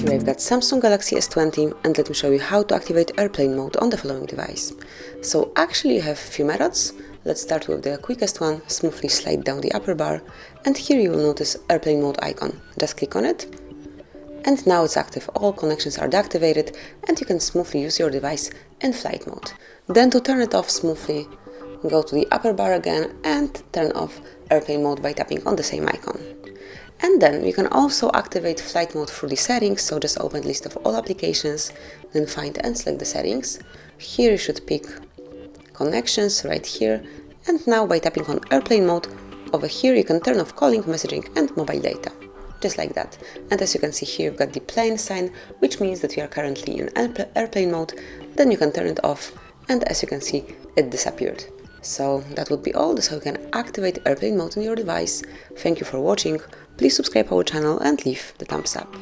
Here I've got Samsung Galaxy S20 and let me show you how to activate airplane mode on the following device. So actually you have a few methods. Let's start with the quickest one. Smoothly slide down the upper bar and here you will notice airplane mode icon. Just click on it and now it's active. All connections are deactivated and you can smoothly use your device in flight mode. Then to turn it off smoothly, go to the upper bar again and turn off airplane mode by tapping on the same icon. And then you can also activate flight mode through the settings, so just open the list of all applications, then find and select the settings. Here you should pick connections right here, and now by tapping on airplane mode, over here you can turn off calling, messaging and mobile data. Just like that. And as you can see here, you've got the plane sign, which means that you are currently in airplane mode. Then you can turn it off, and as you can see, it disappeared. So that would be all. That's how you can activate airplane mode on your device. Thank you for watching. Please subscribe our channel and leave the thumbs up.